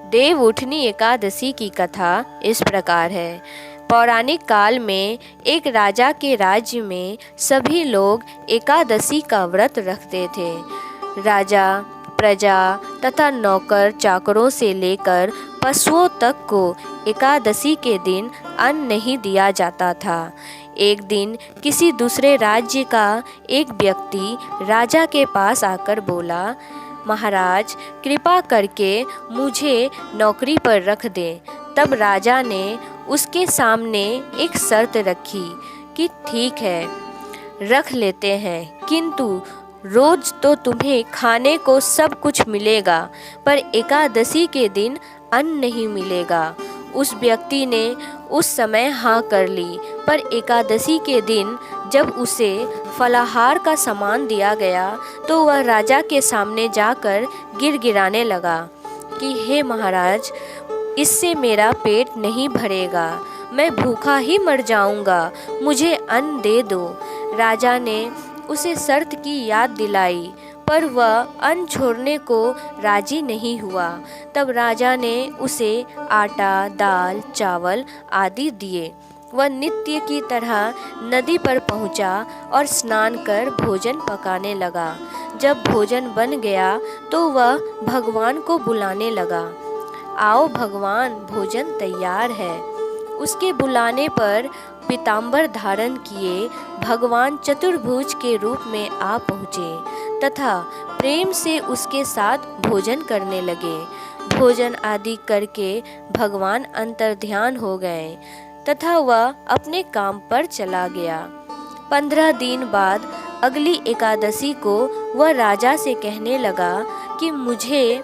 देवउठनी एकादशी की कथा इस प्रकार है। पौराणिक काल में एक राजा के राज्य में सभी लोग एकादशी का व्रत रखते थे। राजा, प्रजा तथा नौकर चाकरों से लेकर पशुओं तक को एकादशी के दिन अन्न नहीं दिया जाता था। एक दिन किसी दूसरे राज्य का एक व्यक्ति राजा के पास आकर बोला, महाराज, कृपा करके मुझे नौकरी पर रख दें। तब राजा ने उसके सामने एक शर्त रखी कि ठीक है, रख लेते हैं, किंतु रोज तो तुम्हें खाने को सब कुछ मिलेगा, पर एकादशी के दिन अन्न नहीं मिलेगा। उस व्यक्ति ने उस समय हाँ कर ली, पर एकादशी के दिन जब उसे फलाहार का सामान दिया गया तो वह राजा के सामने जाकर गिड़गिड़ाने लगा कि हे महाराज, इससे मेरा पेट नहीं भरेगा, मैं भूखा ही मर जाऊंगा, मुझे अन्न दे दो। राजा ने उसे शर्त की याद दिलाई, पर वह अन्न छोड़ने को राजी नहीं हुआ। तब राजा ने उसे आटा, दाल, चावल आदि दिए। वह नित्य की तरह नदी पर पहुंचा और स्नान कर भोजन पकाने लगा। जब भोजन बन गया तो वह भगवान को बुलाने लगा, आओ भगवान, भोजन तैयार है। उसके बुलाने पर पीताम्बर धारण किए भगवान चतुर्भुज के रूप में आ पहुँचे तथा प्रेम से उसके साथ भोजन करने लगे। भोजन आदि करके भगवान अंतर्ध्यान हो गए तथा वह अपने काम पर चला गया। 15 दिन बाद अगली एकादशी को वह राजा से कहने लगा कि मुझे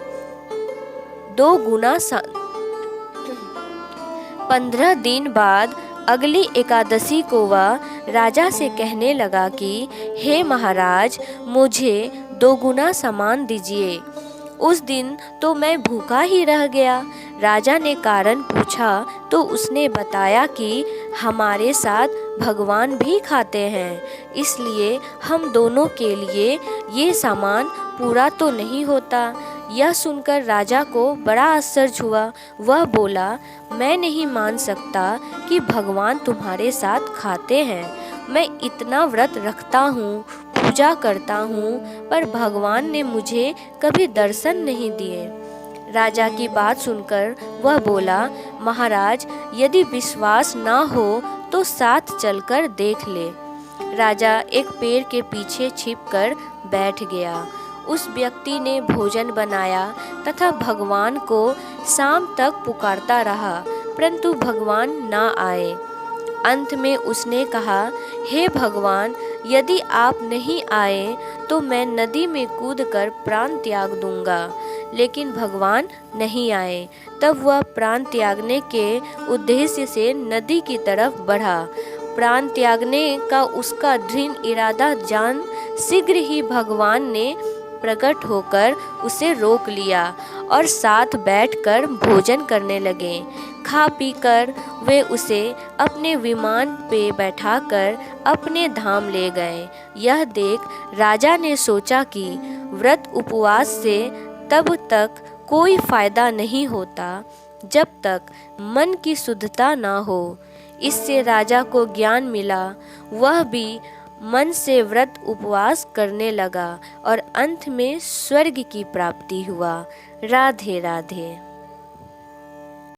15 दिन बाद अगली एकादशी को वह राजा से कहने लगा कि हे महाराज, मुझे 2 गुना सामान दीजिए। उस दिन तो मैं भूखा ही रह गया। राजा ने कारण पूछा तो उसने बताया कि हमारे साथ भगवान भी खाते हैं, इसलिए हम दोनों के लिए ये सामान पूरा तो नहीं होता। यह सुनकर राजा को बड़ा आश्चर्य हुआ। वह बोला, मैं नहीं मान सकता कि भगवान तुम्हारे साथ खाते हैं। मैं इतना व्रत रखता हूँ, पूजा करता हूँ, पर भगवान ने मुझे कभी दर्शन नहीं दिए। राजा की बात सुनकर वह बोला, महाराज, यदि विश्वास ना हो तो साथ चलकर देख ले। राजा एक पेड़ के पीछे छिपकर बैठ गया। उस व्यक्ति ने भोजन बनाया तथा भगवान को शाम तक पुकारता रहा, परंतु भगवान ना आए। अंत में उसने कहा, हे भगवान, यदि आप नहीं आए तो मैं नदी में कूदकर प्राण त्याग दूंगा। लेकिन भगवान नहीं आए। तब वह प्राण त्यागने के उद्देश्य से नदी की तरफ बढ़ा। प्राण त्यागने का उसका दृढ़ इरादा जान शीघ्र ही भगवान ने प्रकट होकर उसे रोक लिया और साथ बैठकर भोजन करने लगे। खा पीकर वे उसे अपने विमान पे बैठाकर अपने धाम ले गए। यह देख राजा ने सोचा कि व्रत उपवास से तब तक कोई फायदा नहीं होता जब तक मन की शुद्धता ना हो। इससे राजा को ज्ञान मिला। वह भी मन से व्रत उपवास करने लगा और अंत में स्वर्ग की प्राप्ति हुआ। राधे राधे।